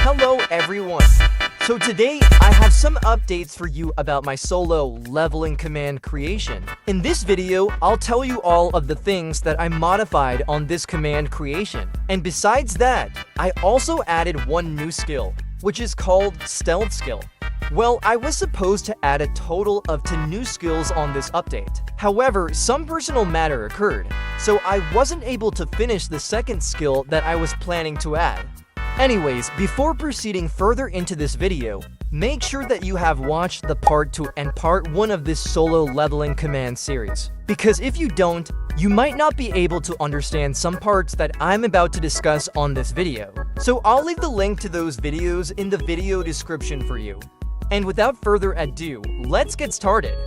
Hello everyone! So today, I have some updates for you about my solo leveling command creation. In this video, I'll tell you all of the things that I modified on this command creation. And besides that, I also added one new skill, which is called Stealth Skill. Well, I was supposed to add a total of 10 new skills on this update. However, some personal matter occurred, so I wasn't able to finish the second skill that I was planning to add. Anyways, before proceeding further into this video, make sure that you have watched the part 2 and part 1 of this solo leveling command series. Because if you don't, you might not be able to understand some parts that I'm about to discuss on this video. So I'll leave the link to those videos in the video description for you. And without further ado, let's get started.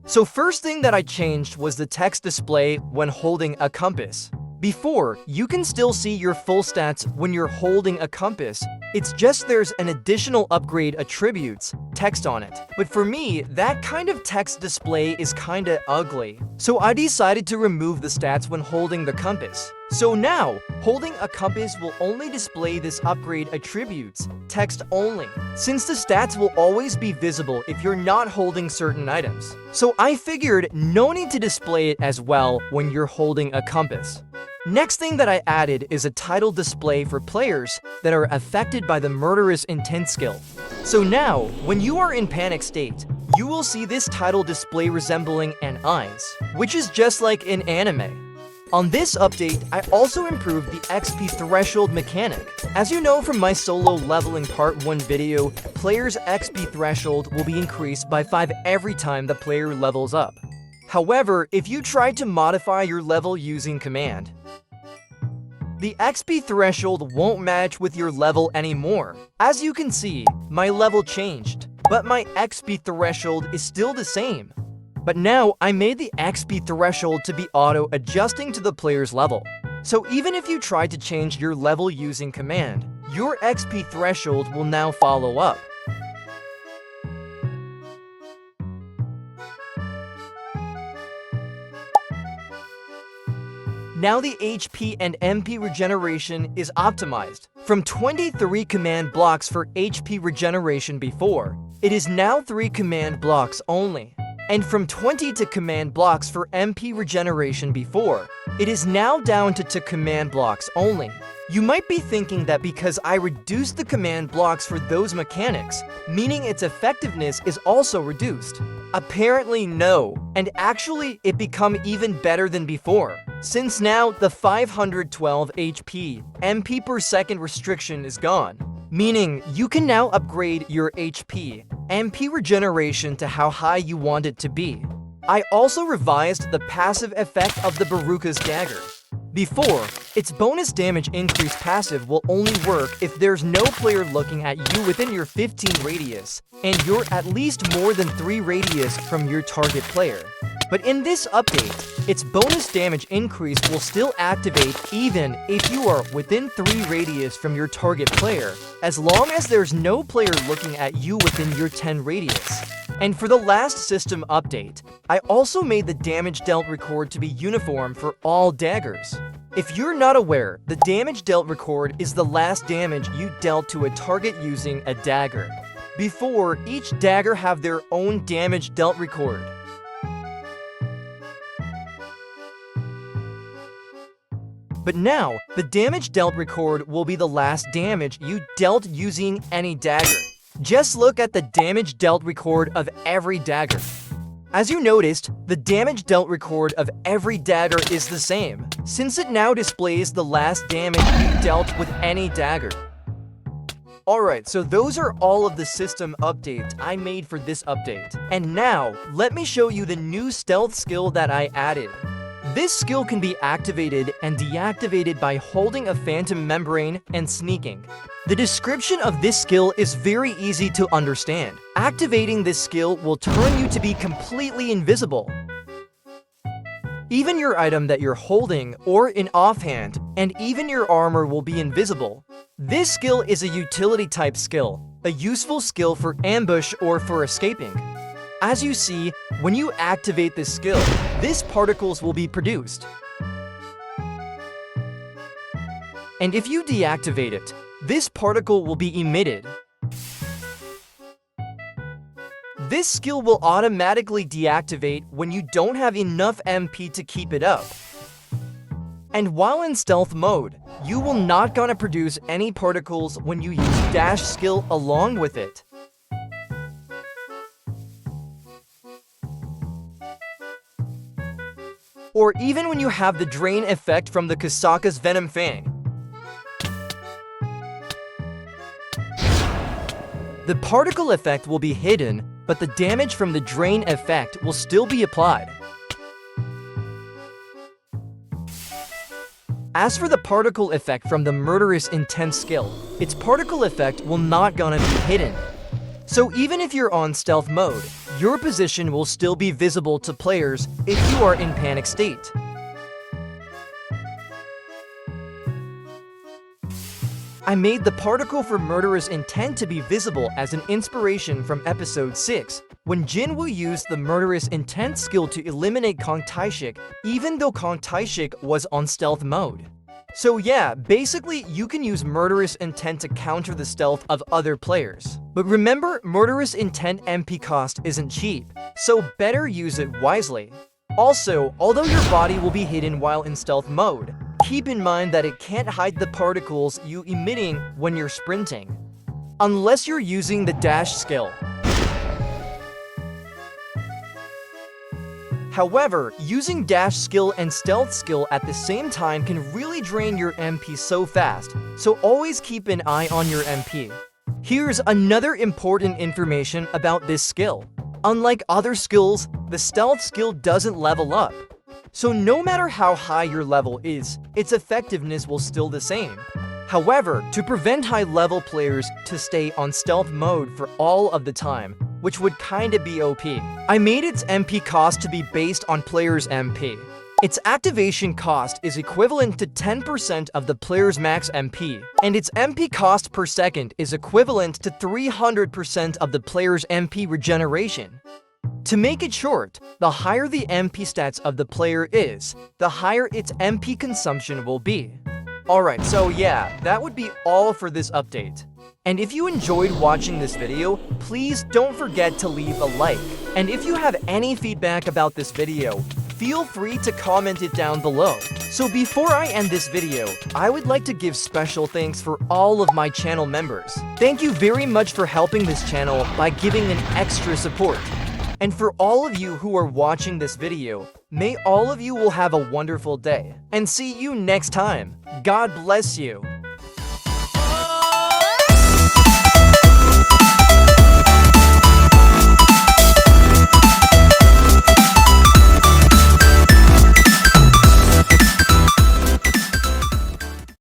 So first thing that I changed was the text display when holding a compass. Before, you can still see your full stats when you're holding a compass. It's just there's an additional upgrade attributes text on it. But for me, that kind of text display is kinda ugly. So I decided to remove the stats when holding the compass. So now, holding a compass will only display this upgrade attributes, text only, since the stats will always be visible if you're not holding certain items. So I figured no need to display it as well when you're holding a compass. Next thing that I added is a title display for players that are affected by the Murderous intent skill. So now, when you are in panic state, you will see this title display resembling an eyes, which is just like in anime. On this update, I also improved the XP threshold mechanic. As you know from my solo leveling part 1 video, players' XP threshold will be increased by 5 every time the player levels up. However, if you try to modify your level using command, the XP threshold won't match with your level anymore. As you can see, my level changed, but my XP threshold is still the same. But now, I made the XP threshold to be auto-adjusting to the player's level. So even if you try to change your level using command, your XP threshold will now follow up. Now the HP and MP regeneration is optimized. From 23 command blocks for HP regeneration before, it is now 3 command blocks only. And from 20 to command blocks for MP regeneration before, it is now down to 2 command blocks only. You might be thinking that because I reduced the command blocks for those mechanics, meaning its effectiveness is also reduced. Apparently no, and actually it become even better than before, since now the 512 HP MP per second restriction is gone. Meaning, you can now upgrade your HP, MP regeneration to how high you want it to be. I also revised the passive effect of the Baruka's Dagger. Before, its bonus damage increase passive will only work if there's no player looking at you within your 15 radius, and you're at least more than 3 radius from your target player. But in this update, its bonus damage increase will still activate even if you are within 3 radius from your target player, as long as there's no player looking at you within your 10 radius. And for the last system update, I also made the damage dealt record to be uniform for all daggers. If you're not aware, the damage dealt record is the last damage you dealt to a target using a dagger. Before, each dagger have their own damage dealt record. But now, the damage dealt record will be the last damage you dealt using any dagger. Just look at the damage dealt record of every dagger. As you noticed, the damage dealt record of every dagger is the same, since it now displays the last damage you dealt with any dagger. Alright, so those are all of the system updates I made for this update. And now, let me show you the new stealth skill that I added. This skill can be activated and deactivated by holding a phantom membrane and sneaking. The description of this skill is very easy to understand. Activating this skill will turn you to be completely invisible. Even your item that you're holding or in offhand, and even your armor will be invisible. This skill is a utility type skill, a useful skill for ambush or for escaping. As you see, when you activate this skill, these particles will be produced. And if you deactivate it, this particle will be emitted. This skill will automatically deactivate when you don't have enough MP to keep it up. And while in stealth mode, you will not gonna produce any particles when you use dash skill along with it. Or even when you have the drain effect from the Kasaka's Venom Fang. The particle effect will be hidden, but the damage from the drain effect will still be applied. As for the particle effect from the Murderous Intent skill, its particle effect will not gonna be hidden. So even if you're on stealth mode, your position will still be visible to players if you are in panic state. I made the particle for Murderous Intent to be visible as an inspiration from episode 6, when Jin Woo used the Murderous Intent skill to eliminate Kong Taishik, even though Kong Taishik was on stealth mode. So yeah, basically you can use Murderous Intent to counter the stealth of other players. But remember, Murderous Intent MP cost isn't cheap, so better use it wisely. Also, although your body will be hidden while in stealth mode, keep in mind that it can't hide the particles you emitting when you're sprinting, unless you're using the dash skill. However, using dash skill and stealth skill at the same time can really drain your MP so fast, so always keep an eye on your MP. Here's another important information about this skill. Unlike other skills, the stealth skill doesn't level up. So no matter how high your level is, its effectiveness will still the same. However, to prevent high-level players to stay on stealth mode for all of the time, which would kinda be OP, I made its MP cost to be based on player's MP. Its activation cost is equivalent to 10% of the player's max MP, and its MP cost per second is equivalent to 300% of the player's MP regeneration. To make it short, the higher the MP stats of the player is, the higher its MP consumption will be. Alright, so yeah, that would be all for this update. And if you enjoyed watching this video, please don't forget to leave a like. And if you have any feedback about this video, feel free to comment it down below. So before I end this video, I would like to give special thanks for all of my channel members. Thank you very much for helping this channel by giving an extra support. And for all of you who are watching this video, may all of you will have a wonderful day. And see you next time. God bless you.